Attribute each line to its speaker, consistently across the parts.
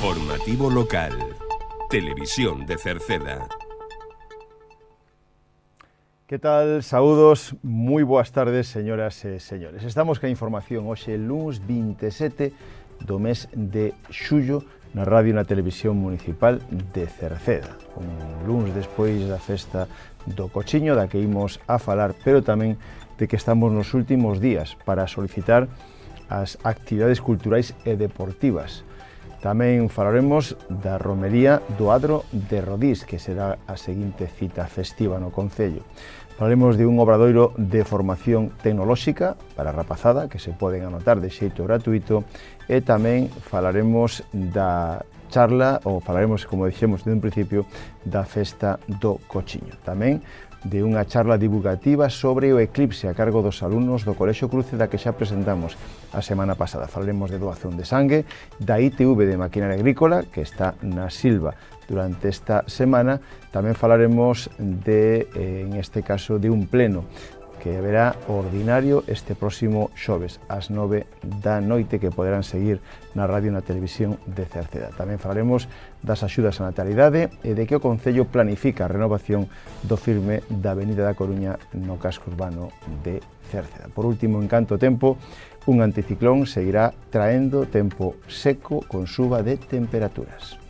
Speaker 1: Informativo local. Televisión de Cerceda.
Speaker 2: Que tal? Saúdos, moi boas tardes, señoras e señores. Estamos ca información hoxe, luns 27 do mes de xullo, na radio e na televisión municipal de Cerceda. Un luns despois da festa do Cociño, da que imos a falar, pero tamén de que estamos nos últimos días para solicitar as actividades culturais e deportivas. Tamén falaremos da romería do Adro de Rodís, que será a seguinte cita festiva no concello. Falaremos de un obradoiro de formación tecnolóxica para a rapazada, que se poden anotar de xeito gratuito, e tamén falaremos da charla, ou falaremos, como dixemos desde un principio, da festa do Cociño. Tamén de unha charla divulgativa sobre o eclipse a cargo dos alumnos do Colexio Cruce, da que xa presentamos a semana pasada. Falaremos de doación de sangue, da ITV de Maquinaria Agrícola, que está na Silva durante esta semana. Tamén falaremos de, en este caso, de un pleno que haberá ordinario este próximo xoves ás 9 da noite, que poderán seguir na radio e na televisión de Cerceda. Tamén falaremos das axudas á natalidade e de que o Concello planifica a renovación do firme da Avenida da Coruña no casco urbano de Cerceda. Por último, en canto tempo, un anticiclón seguirá traendo tempo seco con suba de temperaturas.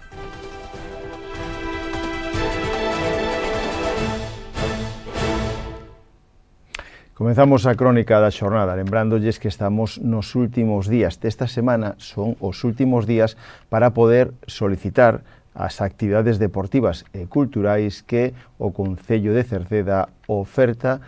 Speaker 2: Comenzamos a crónica da xornada, lembrándoles que estamos nos últimos días desta semana, son os últimos días para poder solicitar as actividades deportivas e culturais que o Concello de Cerceda oferta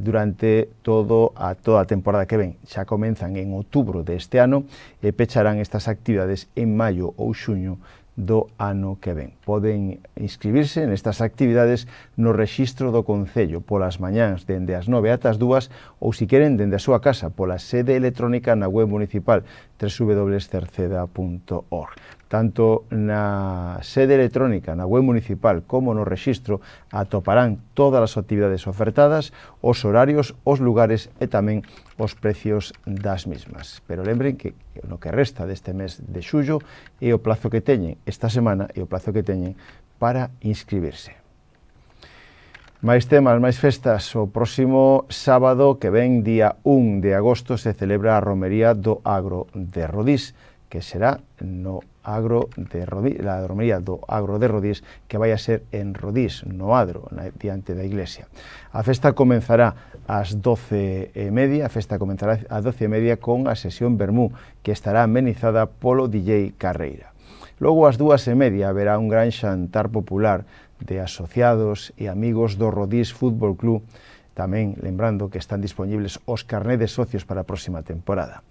Speaker 2: durante toda a temporada que ven. Xa comenzan en outubro deste ano e pecharán estas actividades en maio ou xuño do ano que ven. Poden inscribirse nestas actividades no rexistro do Concello polas mañáns dende as 9 ata as 2, ou se queren dende a súa casa pola sede electrónica na web municipal www.cerceda.org. Tanto na sede electrónica, na web municipal, como no rexistro atoparán todas as actividades ofertadas, os horarios, os lugares e tamén os precios das mismas. Pero lembren que no que resta deste mes de xullo é o plazo que teñen esta semana e o plazo que teñen para inscribirse. Máis temas, máis festas. O próximo sábado que ven, día 1 de agosto, se celebra a romería do Agro de Rodís, que será no Agro de Rodís, la romería do Agro de Rodís, que vai a ser en Rodís, no Adro, diante da iglesia. A festa comenzará ás 12:30, con a sesión Vermú, que estará amenizada polo DJ Carreira. Logo ás 2:30 haberá un gran xantar popular de asociados e amigos do Rodís Fútbol Club, tamén lembrando que están disponibles os carnés de socios para a próxima temporada.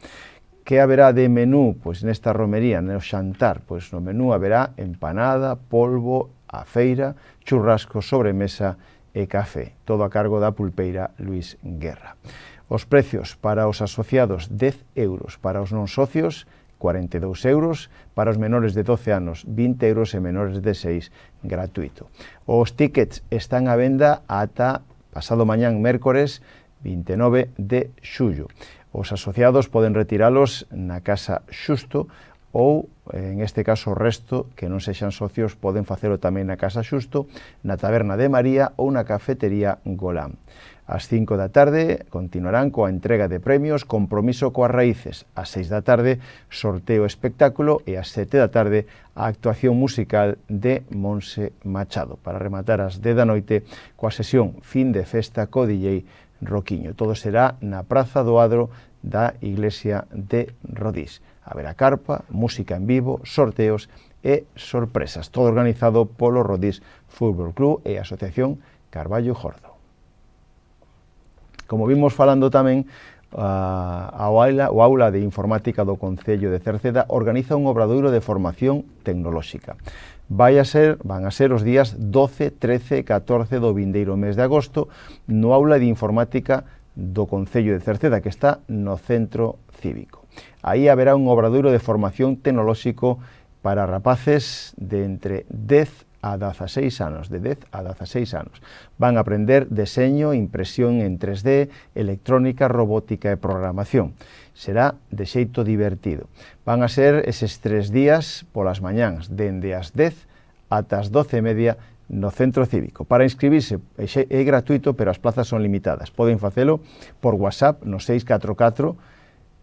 Speaker 2: Que haberá de menú? Pois nesta romería, no xantar, pois no menú haberá empanada, polvo, a feira, churrasco, sobremesa e café, todo a cargo da pulpeira Luis Guerra. Os precios para os asociados, 10 euros, para os non socios, 42 euros, para os menores de 12 anos, 20 euros e menores de 6, gratuito. Os tickets están á venda ata pasado mañán, mércores, 29 de xullo. Os asociados poden retiralos na Casa Xusto ou, en este caso, o resto que non sexan socios poden facelo tamén na Casa Xusto, na Taberna de María ou na Cafetería Golán. Ás 5 da tarde continuarán coa entrega de premios, compromiso coas raíces. Ás 6 da tarde, sorteo espectáculo, e ás 7 da tarde, a actuación musical de Monse Machado, para rematar ás 10 da noite coa sesión fin de festa co DJ Roquiño. Todo será na Praza do Adro da Iglesia de Rodís. Haberá carpa, música en vivo, sorteos e sorpresas. Todo organizado polo Rodís Fútbol Club e a Asociación Carballo Jordo. Como vimos falando tamén, o Aula de Informática do Concello de Cerceda organiza un obradoiro de formación tecnolóxica. Van a ser os días 12, 13 e 14 do vindeiro mes de agosto no Aula de Informática do Concello de Cerceda, que está no Centro Cívico. Aí haberá un obradoiro de formación tecnolóxico para rapaces de entre 10 a 16 anos, de 10 a 16 anos. Van a aprender deseño, impresión en 3D, electrónica, robótica e programación. Será de xeito divertido. Van a ser eses 3 días polas mañáns, dende as 10 ata as 12:30 no centro cívico. Para inscribirse é gratuito, pero as plazas son limitadas. Poden facelo por WhatsApp no 644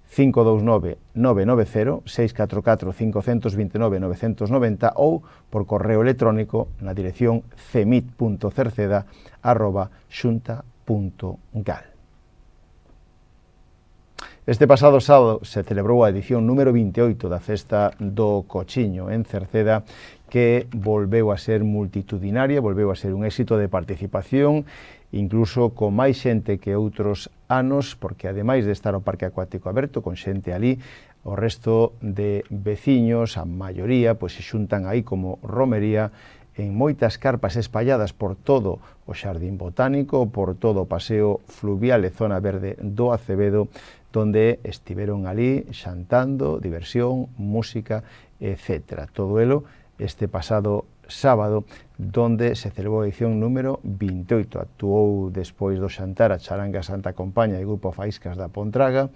Speaker 2: 529 990, 644 529 990 ou por correo electrónico na dirección cemit.cerceda@xunta.gal. Este pasado sábado se celebrou a edición número 28 da Festa do Cochiño en Cerceda, que volveu a ser multitudinaria, volveu a ser un éxito de participación, incluso con máis xente que outros anos, porque ademais de estar o parque acuático aberto, con xente ali, o resto de veciños, a maioría, pois se xuntan aí como romería, en moitas carpas espalladas por todo o Xardín Botánico, por todo o paseo fluvial e zona verde do Acevedo, donde estiveron ali xantando, diversión, música, etc. Todo elo este pasado sábado, donde se celebrou a edición número 28. Actuou despois do xantar a Charanga Santa Compaña e Grupo Faíscas da Pontraga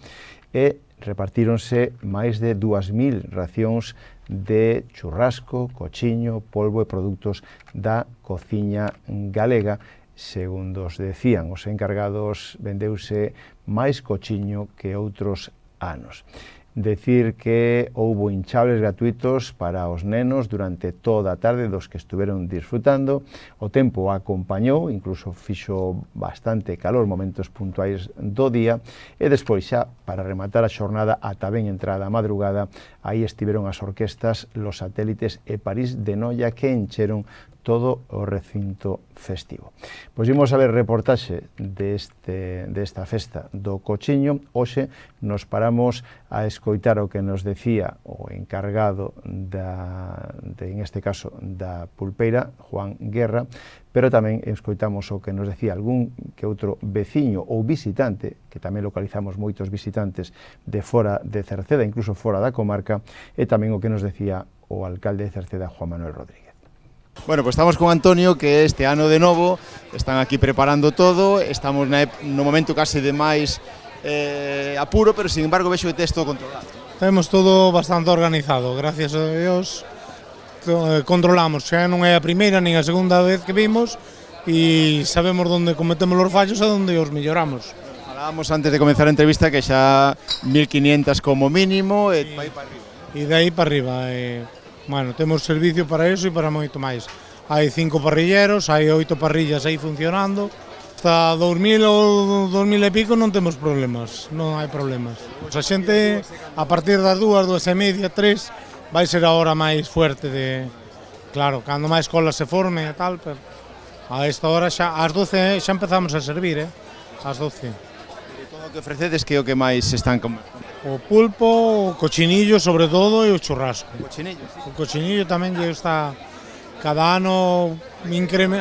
Speaker 2: e repartíronse máis de 2.000 racións de churrasco, cochiño, polvo e produtos da cociña galega. Segundo os decían os encargados, vendeuse máis cochiño que outros anos. Decir que houbo hinchables gratuitos para os nenos durante toda a tarde, dos que estuveron disfrutando. O tempo acompañou, incluso fixo bastante calor, momentos puntuais do día, e despois xa, para rematar a xornada ata ben entrada a madrugada, aí estiveron as orquestas Los Satélites e París de Noia, que encheron todo o recinto festivo. Pois imos a ver reportaxe desta festa do Cochiño. Hoxe nos paramos a escoitar o que nos decía o encargado en este caso da pulpeira, Juan Guerra, pero tamén escoitamos o que nos decía algún que outro veciño ou visitante, que tamén localizamos moitos visitantes de fora de Cerceda, incluso fora da comarca, e tamén o que nos decía o alcalde de Cerceda, Juan Manuel Rodríguez.
Speaker 3: Bueno, pues estamos con Antonio, que este ano de novo están aquí preparando todo, estamos no momento case de máis apuro, pero sin embargo vexo que tes todo controlado.
Speaker 4: Temos todo bastante organizado, gracias a Dios, controlamos, xa non é a primeira nin a segunda vez que vimos e sabemos onde cometemos os fallos e onde os melloramos.
Speaker 3: Falábamos antes de comenzar a entrevista que xa 1.500 como mínimo e vai para arriba.
Speaker 4: E de aí para arriba, bueno, temos servicio para eso e para moito máis. Hai 5 parrilleros, hai 8 parrillas aí funcionando. Hasta 2000 ou 2000 e pico non temos problemas, non hai problemas. A xente, a partir das 2, 2:30, 3, vai ser a hora máis fuerte de... Claro, cando máis colas se formen e tal, pero a esta hora xa, ás 12 xa empezamos a servir, ás 12.
Speaker 3: E todo o que ofrecedes, que é o que máis están comendo?
Speaker 4: O pulpo, o cochinillo sobre todo e o churrasco.
Speaker 3: O cochinillo, sí.
Speaker 4: O cochinillo tamén lle está, cada ano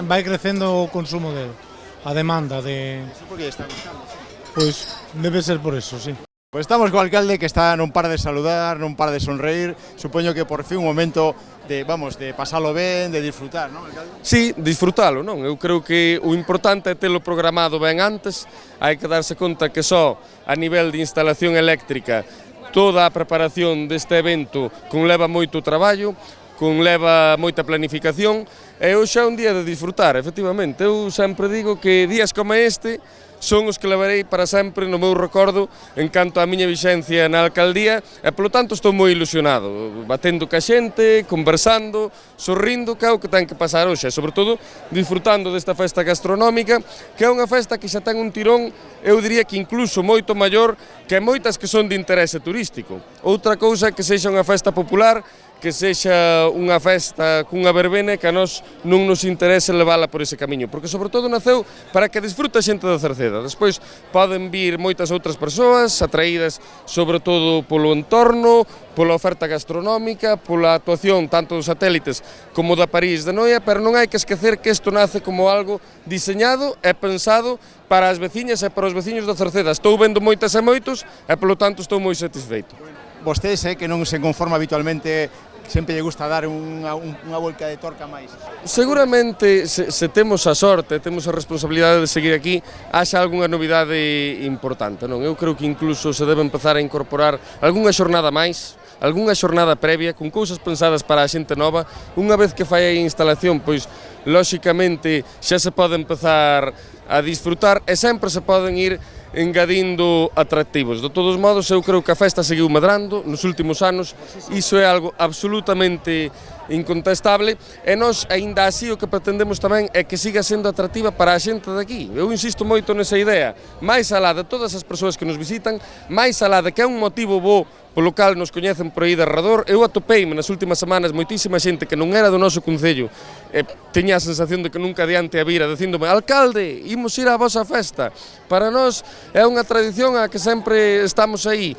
Speaker 4: vai crecendo o consumo dele, a demanda de...
Speaker 3: Por que está gustando?
Speaker 4: Pois debe ser por eso, sí.
Speaker 3: Pois estamos co alcalde, que está non para de saludar, non para de sonreír, supoño que por fin un momento de, vamos, de pasalo ben, de disfrutar, non, alcalde?
Speaker 5: Sí, disfrutalo, non? Eu creo que o importante é telo programado ben antes, hai que darse conta que só a nivel de instalación eléctrica toda a preparación deste evento conleva moito traballo, conleva moita planificación, e hoxe é un día de disfrutar, efectivamente. Eu sempre digo que días como este son os que levarei para sempre no meu recordo en canto á miña vixencia na alcaldía, e polo tanto estou moi ilusionado, batendo ca xente, conversando, sorrindo, que é o que ten que pasar hoxe, e sobre todo disfrutando desta festa gastronómica, que é unha festa que xa ten un tirón, eu diría que incluso moito maior que moitas que son de interese turístico. Outra cousa é que sexa unha festa popular, que sexa unha festa cunha verbena, que a nós non nos interese levala por ese camiño, porque sobre todo naceu para que disfrute a xente da Cerceda. Despois poden vir moitas outras persoas atraídas sobre todo polo entorno, pola oferta gastronómica, pola actuación tanto dos satélites como da París de Noia, pero non hai que esquecer que isto nace como algo diseñado e pensado para as veciñas e para os veciños da Cerceda. Estou vendo moitas e moitos e polo tanto estou moi satisfeito.
Speaker 3: Vostedes, que non se conforma habitualmente sempre lle gusta dar unha volca de torca máis.
Speaker 5: Seguramente, se temos a sorte, temos a responsabilidade de seguir aquí, haxa algunha novidade importante, non? Eu creo que incluso se debe empezar a incorporar algunha xornada máis, algunha xornada previa, con cousas pensadas para a xente nova. Unha vez que fai a instalación, pois, lóxicamente, xa se pode empezar a disfrutar e sempre se poden ir engadindo atractivos. De todos modos, eu creo que a festa seguiu medrando nos últimos anos, iso é algo absolutamente incontestable, e nós, aínda así, o que pretendemos tamén é que siga sendo atractiva para a xente daqui. Eu insisto moito nesa idea, máis alá de todas as persoas que nos visitan, máis alá de que é un motivo bo polo cal nos coñecen por aí de arredor. Eu atopeime nas últimas semanas moitísima xente que non era do noso concello e tiña a sensación de que nunca adiante a vira dicíndome: alcalde, imos ir á vosa festa. Para nós é unha tradición a que sempre estamos aí.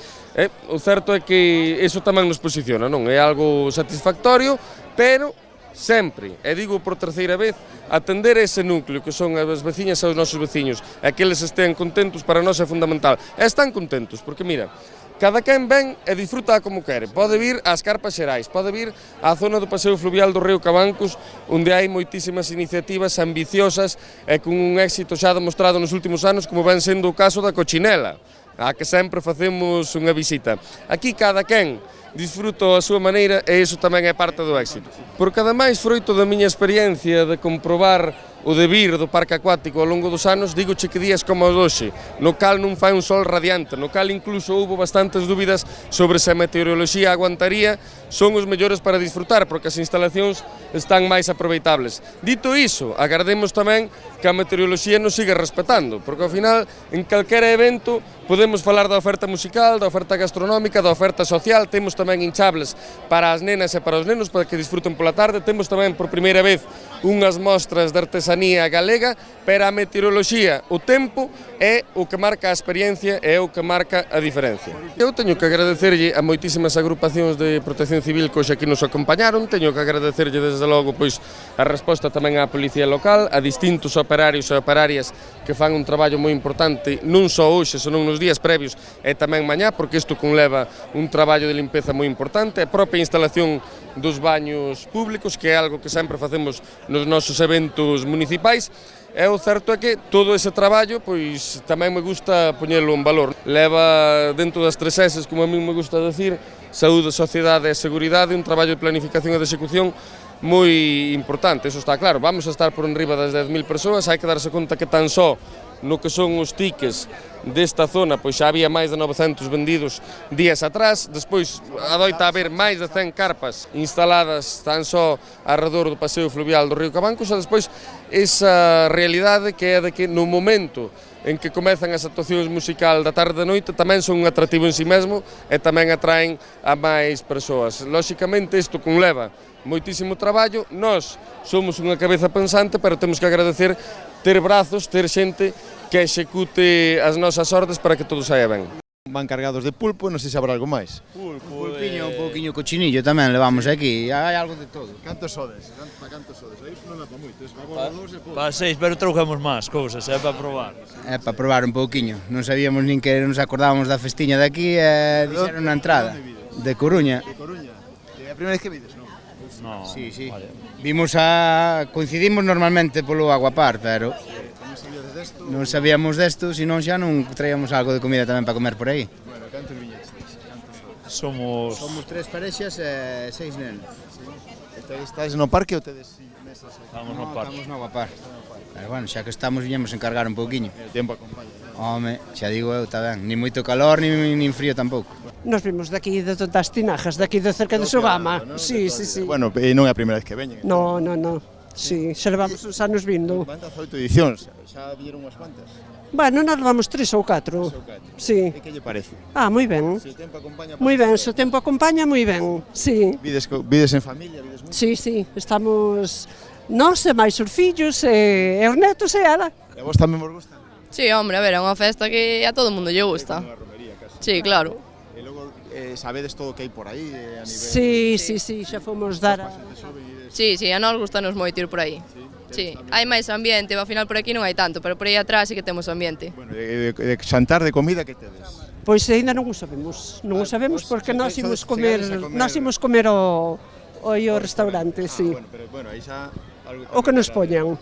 Speaker 5: O certo é que iso tamén nos posiciona, non? É algo satisfactorio, pero sempre, e digo por terceira vez, atender ese núcleo que son as veciñas e os nosos veciños, e que eles estean contentos, para nós é fundamental. E están contentos, porque mira, cada quen ven e disfruta como quere. Pode vir ás Carpas Xerais, pode vir á zona do paseo fluvial do río Cabancos, onde hai moitísimas iniciativas ambiciosas e con un éxito xa demostrado nos últimos anos, como ven sendo o caso da Cochinela, a que sempre facemos unha visita. Aquí cada quen disfruta a súa maneira e iso tamén é parte do éxito. Porque ademais, froito da miña experiencia de comprobar o debir do parque acuático ao longo dos anos, digoche que días como os hoxe, no cal non fai un sol radiante, no cal incluso houbo bastantes dúbidas sobre se a meteoroloxía aguantaría, son os mellores para disfrutar, porque as instalacións están máis aproveitables. Dito iso, agardemos tamén que a meteoroloxía nos siga respetando, porque ao final, en calquera evento, podemos falar da oferta musical, da oferta gastronómica, da oferta social, temos tamén hinchables para as nenas e para os nenos, para que disfruten pola tarde, temos tamén por primeira vez unhas mostras de artesanía galega, pero a meteoroloxía, o tempo, é o que marca a experiencia e é o que marca a diferencia. Eu teño que agradecerlle a moitísimas agrupacións de protección civil que hoxe aquí nos acompañaron, teño que agradecerlle desde logo pois a resposta tamén á policía local, a distintos operarios e operarias que fan un traballo moi importante, non só hoxe, senón nos días previos e tamén mañá, porque isto conleva un traballo de limpeza moi importante, a propia instalación dos baños públicos, que é algo que sempre facemos nos nosos eventos municipais. E o certo é que todo ese traballo, pois tamén me gusta poñelo en valor. Leva dentro das 3 S's, como a mí me gusta decir, saúde, sociedade e seguridade, un traballo de planificación e de execución moi importante, eso está claro. Vamos a estar por enriba das 10.000 persoas, hai que darse conta que tan só no que son os tickets desta zona, pois xa había máis de 900 vendidos días atrás, despois adoita haber máis de 100 carpas instaladas tan só arredor do paseo fluvial do río Cabancos, e despois esa realidade que é de que no momento en que comezan as actuacións musical da tarde e da noite tamén son un atractivo en si mesmo e tamén atraen a máis persoas. Lóxicamente isto conleva moitísimo traballo, nós somos unha cabeza pensante, pero temos que agradecer ter brazos, ter xente que execute as nosas ordes para que todo saia ben.
Speaker 3: Van cargados de pulpo, non sei se habrá algo máis.
Speaker 6: Pulpiño, un pouquiño cochinillo tamén levamos aquí, hai algo de todo.
Speaker 3: Cantos sodes? Cantos sodes? Aí non dá para moito, para dos e pouco.
Speaker 7: Para 6, pero trouxemos máis cousas, é para probar.
Speaker 6: É para probar un pouquiño, non sabíamos nin que nos acordábamos da festiña de aquí e dixeron na entrada. De Coruña.
Speaker 3: De Coruña. É a primeira vez que vides, non?
Speaker 7: No,
Speaker 6: Sí.
Speaker 7: vale.
Speaker 6: Coincidimos normalmente polo Aguapar, pero non sabíamos desto, senón xa non traíamos algo de comida tamén para comer por aí.
Speaker 3: Bueno, cantos viñestes?
Speaker 7: Somos
Speaker 6: 3 parexas e 6 nenos.
Speaker 3: Estáis no parque ou tedes mesas?
Speaker 7: Estamos no parque.
Speaker 6: Estamos no Aguapar. Pero bueno, xa que estamos, viñemos encargar un pouquiño.
Speaker 3: O tempo acompaña.
Speaker 6: Home, xa digo eu, está ben, nin moito calor, nin frío tampouco.
Speaker 8: Nos vimos daqui das Tinajas, daqui de cerca de Sogama. Sí.
Speaker 3: Bueno, e non é a primeira vez que veñen.
Speaker 8: No. Sí, xa levamos uns anos vindo.
Speaker 3: Van 18 edicións, xa vieron unhas cuantas.
Speaker 8: Bueno, nós levamos 3 ou 4. Sí.
Speaker 3: E que lle parece?
Speaker 8: Moi ben.
Speaker 3: Se o tempo acompaña...
Speaker 8: Moi ben, se o tempo acompaña, moi ben. Sí.
Speaker 3: Vides en familia, vides moito?
Speaker 8: Sí, estamos nós e máis os fillos e os netos e ela.
Speaker 3: E a vos tamén vos gusta?
Speaker 9: Sí, hombre, a ver, é unha festa que a todo o mundo lle gusta.
Speaker 3: Unha romería, casi.
Speaker 9: Sí, claro.
Speaker 3: E logo sabedes todo o que hai por aí a
Speaker 8: Sí,
Speaker 3: nivel...
Speaker 8: xa fomos dar a...
Speaker 9: Sí, a nós gustanos moito ir por aí. Sí, hai máis ambiente, ao final por aquí non hai tanto, pero por aí atrás sí que temos ambiente.
Speaker 3: Bueno, de xantar, de comida, que tedes?
Speaker 8: Pois ainda non o sabemos porque nós imos comer o o restaurante, sí.
Speaker 3: Pero bueno, aí xa algo
Speaker 8: O que nos poñan.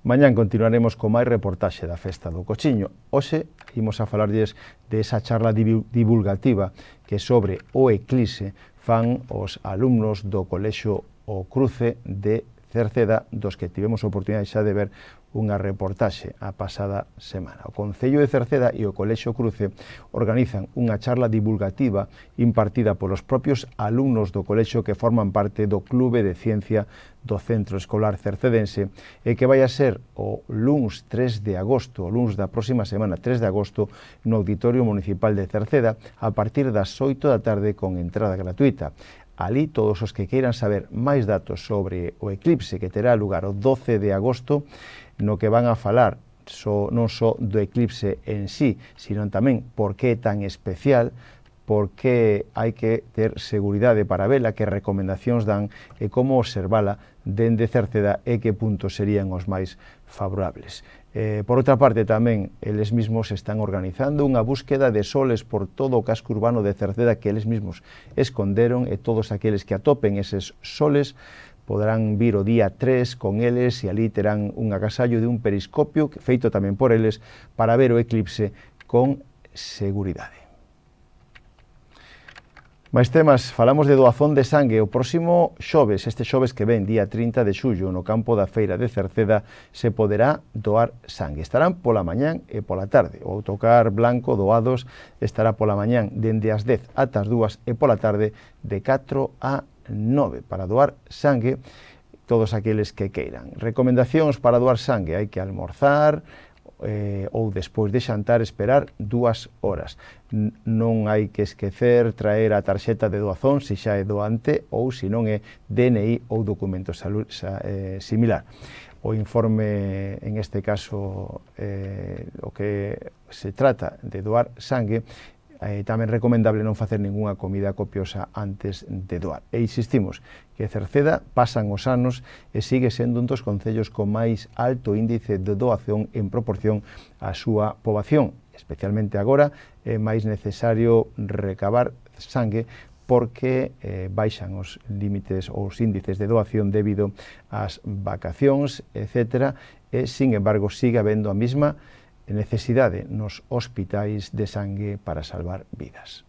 Speaker 2: Mañán continuaremos con máis reportaxe da Festa do Cochiño. Hoxe imos a falarlles de esa charla divulgativa que sobre o eclipse fan os alumnos do Colexio O Cruce de Cerceda, dos que tivemos a oportunidade xa de ver unha reportaxe a pasada semana. O Concello de Cerceda e o Colexio Cruce organizan unha charla divulgativa impartida polos propios alumnos do colexio que forman parte do Clube de Ciencia do Centro Escolar Cercedense e que vai a ser o luns 3 de agosto, o luns da próxima semana, 3 de agosto, no Auditorio Municipal de Cerceda a partir das 8 da tarde con entrada gratuita. Ali, todos os que queiran saber máis datos sobre o eclipse que terá lugar o 12 de agosto, no que van a falar non só do eclipse en sí, sino tamén por que é tan especial, por que hai que ter seguridade para vela, que recomendacións dan e como observala dende Cerceda e que puntos serían os máis favorables. Por outra parte, tamén, eles mismos están organizando unha búsqueda de soles por todo o casco urbano de Cerceda que eles mismos esconderon e todos aqueles que atopen eses soles poderán vir o día 3 con eles e ali terán un agasallo de un periscopio feito tamén por eles para ver o eclipse con seguridade. Mais temas, falamos de doazón de sangue. O próximo xoves, este xoves que ven, día 30 de xullo, no campo da feira de Cerceda, se poderá doar sangue. Estarán pola mañán e pola tarde. O autocar blanco doados estará pola mañán dende as 10 ata as 2 e pola tarde de 4 a 9 para doar sangue todos aqueles que queiran. Recomendacións para doar sangue: hai que almorzar ou despois de xantar esperar 2 horas. Non hai que esquecer traer a tarxeta de doazón se xa é doante ou se non é DNI ou documento similar. O informe, en este caso, o que se trata de doar sangue, tamén recomendable non facer ningunha comida copiosa antes de doar. E insistimos que Cerceda pasan os anos e sigue sendo un dos concellos con máis alto índice de doación en proporción á súa poboación. Especialmente agora é máis necesario recabar sangue porque baixan os límites ou os índices de doación debido ás vacacións, etc. E, sin embargo, sigue habendo a mesma necesidade nos hospitais de sangue para salvar vidas.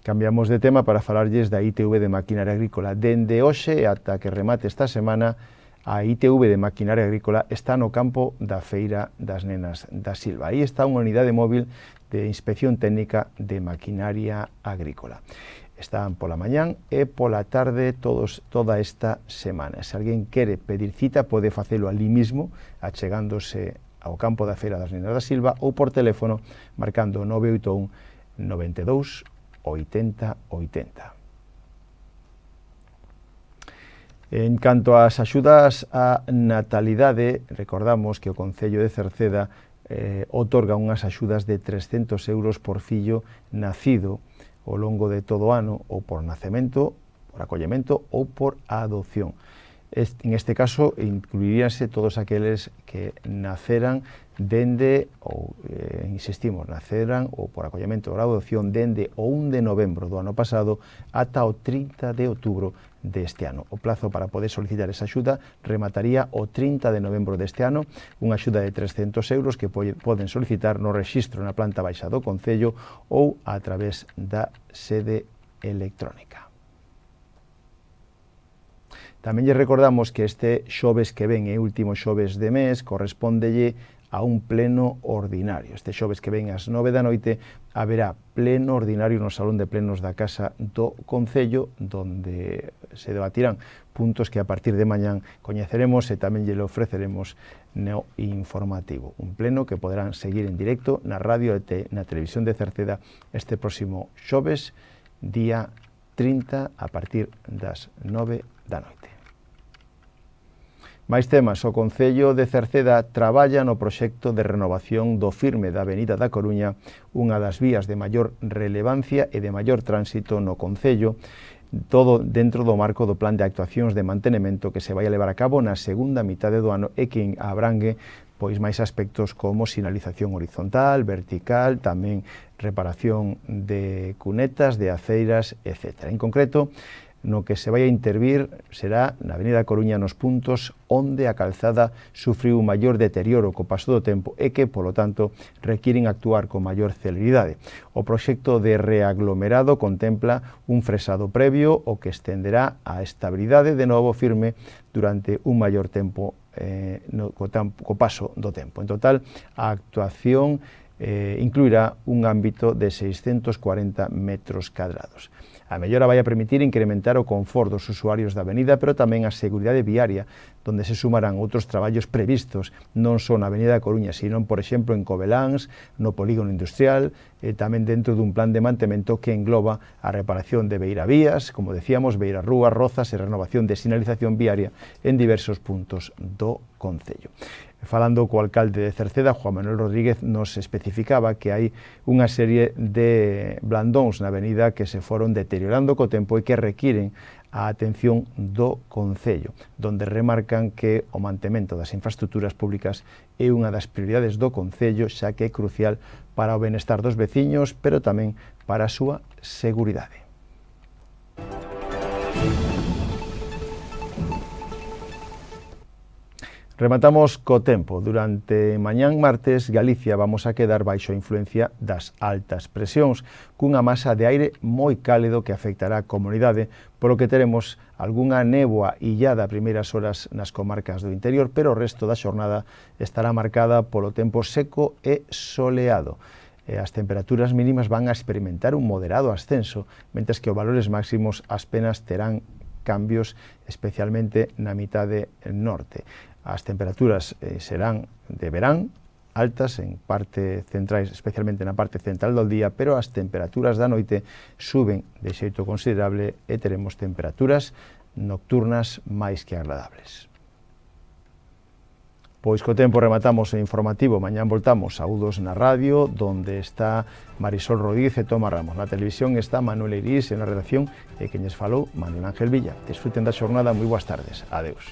Speaker 2: Cambiamos de tema para falarlles da ITV de Maquinaria Agrícola. Dende hoxe ata que remate esta semana, a ITV de Maquinaria Agrícola está no campo da Feira das Nenas da Silva. Aí está unha unidade móvil de inspección técnica de maquinaria agrícola. Están pola mañán e pola tarde toda esta semana. Se alguén quere pedir cita, pode facelo ali mismo, achegándose ao campo da Feira das Nenas da Silva ou por teléfono marcando 981 92 80 80. En canto ás axudas á natalidade, recordamos que o Concello de Cerceda otorga unhas axudas de 300 euros por fillo nacido ao longo de todo o ano, ou por nacemento, por acollemento ou por adopción. En este caso, incluiríanse todos aqueles que naceran dende, ou insistimos, naceran ou por acollemento ou adopción dende o 1 de novembro do ano pasado ata o 30 de outubro deste ano. O plazo para poder solicitar esa axuda remataría o 30 de novembro deste ano, unha axuda de 300 euros que poden solicitar no rexistro na planta baixa do Concello ou a través da sede electrónica. Tamén lle recordamos que este xoves que ven é o último xoves de mes, correspóndelle a un pleno ordinario. Este xoves que ven ás 9 da noite haberá pleno ordinario no Salón de Plenos da Casa do Concello, donde se debatirán puntos que a partir de mañán coñeceremos e tamén lle ofreceremos no informativo. Un pleno que poderán seguir en directo na radio e na televisión de Cerceda este próximo xoves, día 30, a partir das 9 da noite. Máis temas, o Concello de Cerceda traballa no proxecto de renovación do firme da Avenida da Coruña, unha das vías de maior relevancia e de maior tránsito no Concello, todo dentro do marco do plan de actuacións de mantenimento que se vai a levar a cabo na segunda mitade do ano e que abrangue pois máis aspectos como sinalización horizontal, vertical, tamén reparación de cunetas, de aceiras, etc. En concreto, no que se vai a intervir será na Avenida Coruña nos puntos onde a calzada sufriu un maior deterioro co paso do tempo e que, polo tanto, requiren actuar con maior celeridade. O proxecto de reaglomerado contempla un fresado previo o que estenderá a estabilidade de novo firme durante un maior tempo co paso do tempo. En total, a actuación incluirá un ámbito de 640 metros cadrados. A mellora vai a permitir incrementar o confort dos usuarios da avenida, pero tamén a seguridade viaria, donde se sumarán outros traballos previstos, non só na Avenida da Coruña, sino, por exemplo, en Cobeláns, no polígono industrial, e tamén dentro dun plan de mantemento que engloba a reparación de beiravías, como decíamos, beirarrúas, rozas e renovación de sinalización viaria en diversos puntos do concello. Falando co alcalde de Cerceda, Juan Manuel Rodríguez, nos especificaba que hai unha serie de blandóns na avenida que se foron deteriorando co tempo e que requiren a atención do concello, donde remarcan que o mantemento das infraestructuras públicas é unha das prioridades do concello, xa que é crucial para o benestar dos veciños, pero tamén para a súa seguridade. Rematamos co tempo. Durante mañán martes, Galicia vamos a quedar baixo a influencia das altas presións, cunha masa de aire moi cálido que afectará a comunidade, polo que teremos algunha néboa illada a primeiras horas nas comarcas do interior, pero o resto da xornada estará marcada polo tempo seco e soleado. As temperaturas mínimas van a experimentar un moderado ascenso, mentres que os valores máximos apenas terán cambios, especialmente na mitade norte. As temperaturas serán de verán, altas en parte centrais, especialmente na parte central do día, pero as temperaturas da noite suben de xeito considerable e teremos temperaturas nocturnas máis que agradables. Pois co tempo rematamos o informativo. Mañán voltamos saúdos na radio, donde está Marisol Rodríguez e Toma Ramos. Na televisión está Manuel Irís, en la redacción, e queñes falou Manuel Ángel Villa. Desfruten da xornada, moi boas tardes. Adeus.